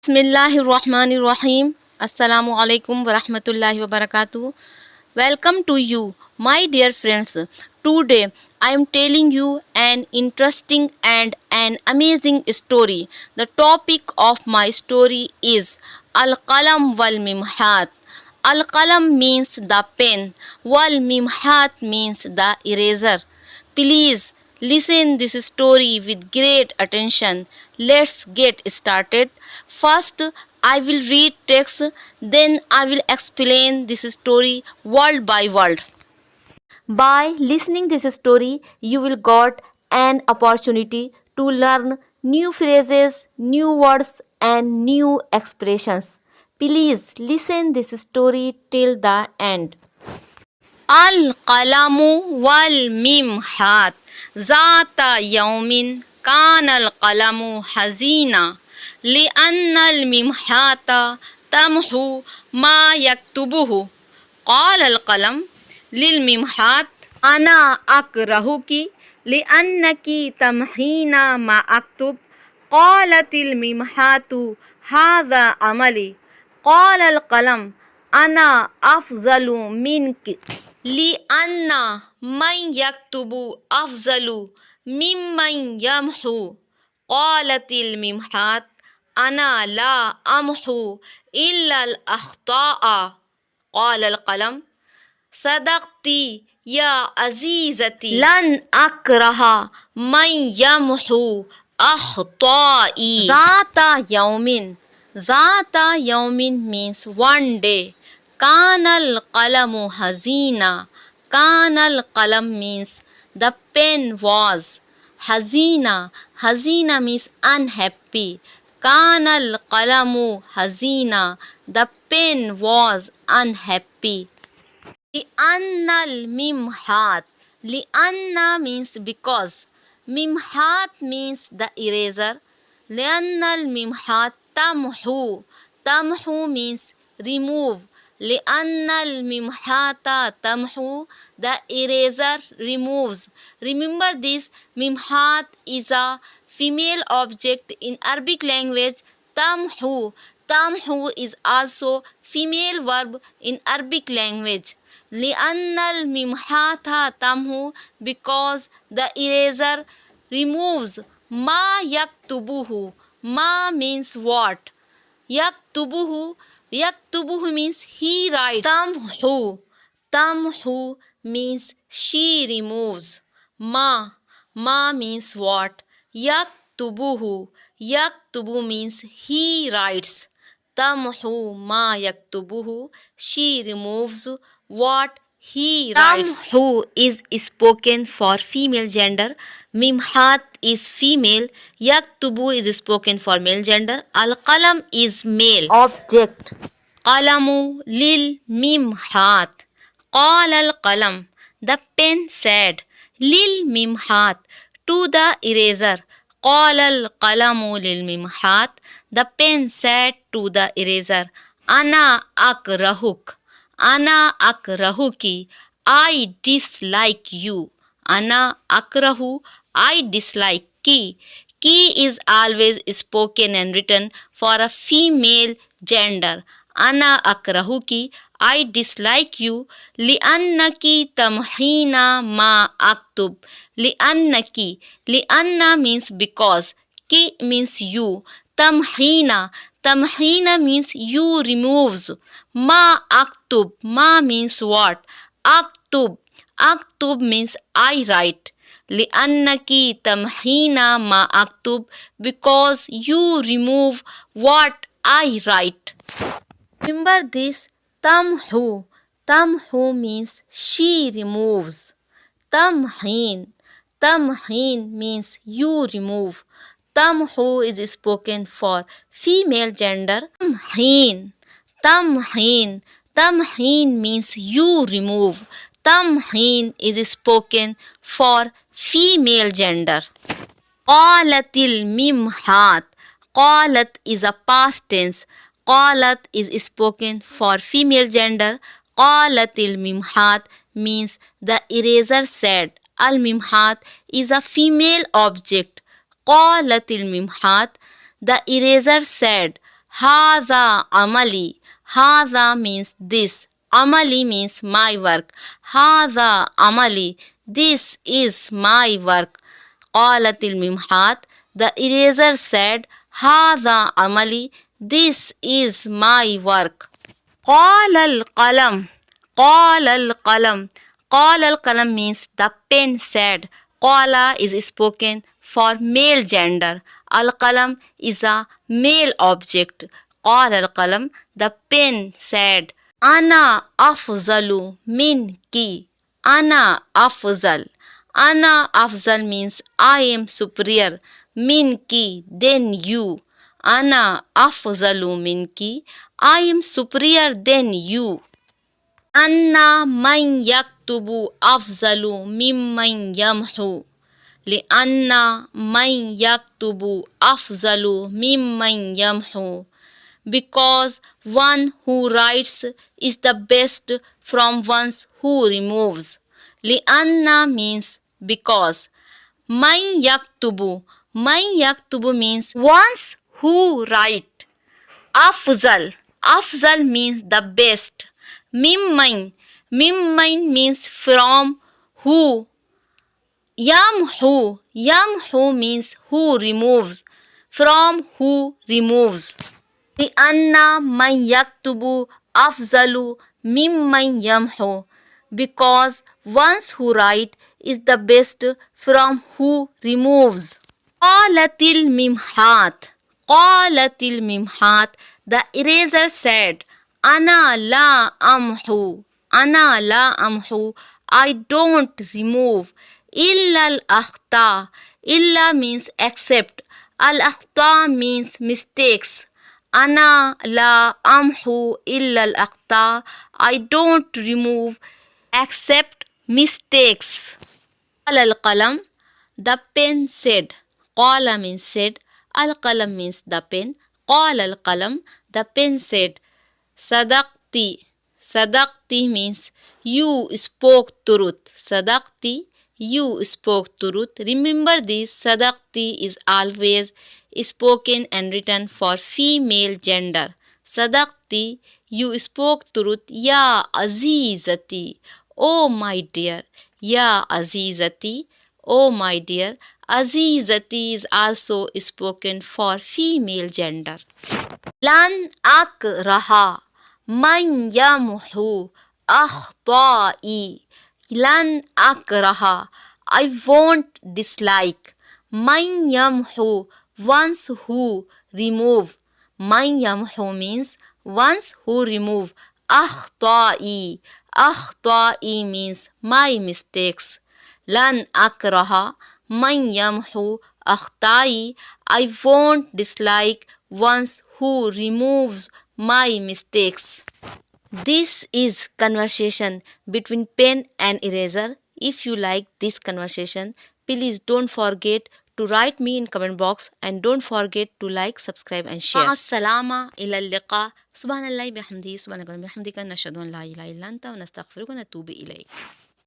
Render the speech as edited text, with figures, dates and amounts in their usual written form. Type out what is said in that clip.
Bismillahirrahmanirrahim. Assalamu alaikum wa rahmatullahi wa barakatuh. Welcome to you, my dear friends. Today I am telling you an interesting and an amazing story. The topic of my story is Al-Qalam wal Mimhat. Al-Qalam means the pen, wal Mimhat means the eraser. Please listen this story with great attention. Let's get started. First, I will read text, then I will explain this story word by word. By listening this story, you will got an opportunity to learn new phrases, new words and new expressions. Please listen this story till the end. Al-qalamu wal-mimhat. Zata yawmin kana al-qalamu hazina. لأن الممحات تمحو ما يكتبه. قال القلم للممحات أنا أكرهك لأنك تمحين ما أكتب. قالت الممحات هذا عملي. قال القلم أنا أفضل منك لأن من يكتب أفضل ممن يمحو. قالت الممحات أنا لا أمحو إلا الأخطاء. قال القلم صدقتي يا عزيزتي لن أكره من يمحو أخطائي. ذات يوم means one day. كان القلم حزينا. كان القلم means the pen was. Hazina means unhappy. كان القلم حزينا, the pen was unhappy. لأن الممحات. لأن means because. ممحات means the eraser. لأن الممحات تمحو. تمحو means remove. لأن الممحات تمحو, the eraser removes. Remember this, mimhat is a female object in Arabic language. Tamhu. Tamhu is also female verb in Arabic language. لأن الممحات تمحو, because the eraser removes. ما يكتبه. Ma means what? Yaktubuhu. Yaktubuhu means he writes. Tamhu. Tamhu means she removes. Ma means what? Yaktubuhu. Yaktubu means he writes. Tamhu ma yaktubuhu. She removes what he writes. Tamhu is spoken for female gender. Mimhat is female. Yaktubu is spoken for male gender. Al-qalam is male object. Qalamu lil mimhat. Qala al-qalam. The pen said. Lil mimhat. To the eraser. Qala al-qalamu lil mimhat. The pen said to the eraser. Ana akrahuk. Ana akrahuki. I dislike you. Ana akrahu. I dislike ki. Ki is always spoken and written for a female gender. Ana akrahuki. I dislike you. Li'annaki tamhina ma aktub. Li'annaki. Li'anna means because. Ki means you. Tamhina. Tamhina means you removes. Ma aktub. Ma means what? Aktub. Aktub means I write. لأنك تمحين ما أكتب, because you remove what I write. Remember this. Tamhu. Tamhu means she removes. Tamhin. Tamhin means you remove. Tamhu is spoken for female gender. Tamhin. Tamhin. Tamhin means you remove. Tamhin is spoken for female gender. Qalatil mimhat. Qalat is a past tense. Qalat is spoken for female gender. Qalatil mimhat means the eraser said. Al mimhat is a female object. Qalatil mimhat. The eraser said. هذا عملي. هذا means this. عملي means my work. هذا عملي. This is my work. قالت الممحات. The eraser said هذا عملي. This is my work. قال القلم. قال القلم. قال القلم means the pen said. قال is spoken for male gender. Al-qalam is a male object. قال القلم, the pen said. أنا أفضل منك. أنا أفضل. أنا أفضل means I am superior. منك than you. أنا أفضل منك. I am superior than you. أن من يكتب أفضل ممن يمحو. لأن من يكتب أفضل ممن يمحو. Because one who writes is the best from one who removes. لأن means because. من يكتب. من يكتب means ones who write. أفضل. أفضل means the best. ممن. ممن means from who. يمحو. يمحو means who removes. From who removes. لأن من يكتب أفضل ممن يمحو. Because ones who write is the best from who removes. قالت الممحات. قالت الممحات. The eraser said أنا لا أمحو. أنا لا أمحو. I don't remove. إلا الأخطاء. إلا means except. الأخطاء means mistakes. أنا لا أمحو إلا الأخطاء. I don't remove except mistakes. قال القلم. The pen said. قال means said. القلم means the pen. قال القلم. The pen said. صدقتي. صدقتي means you spoke truth. صدقتي, you spoke truth. Remember this, صدقتي is always spoken and written for female gender. صدقتي, you spoke truth. يا عزيزتي. Oh my dear. يا عزيزتي. Oh my dear. عزيزتي is also spoken for female gender. لن أكره من يمحو أخطائي. لن أكره I won't dislike. من يمحو ones who remove. من يمحو means ones who remove. أخطائي. أخطائي means my mistakes. لن أكره من يمحو أخطائي. I won't dislike ones who removes my mistakes. This is conversation between pen and eraser. If you like this conversation, please don't forget to write me in comment box and don't forget to like, subscribe and share. مع السلامة إلى اللقاء. سبحان الله بحمده سبحانك اللهم وبحمدك نشهد أن لا إله إلا أنت ونستغفرك ونتوب إليك.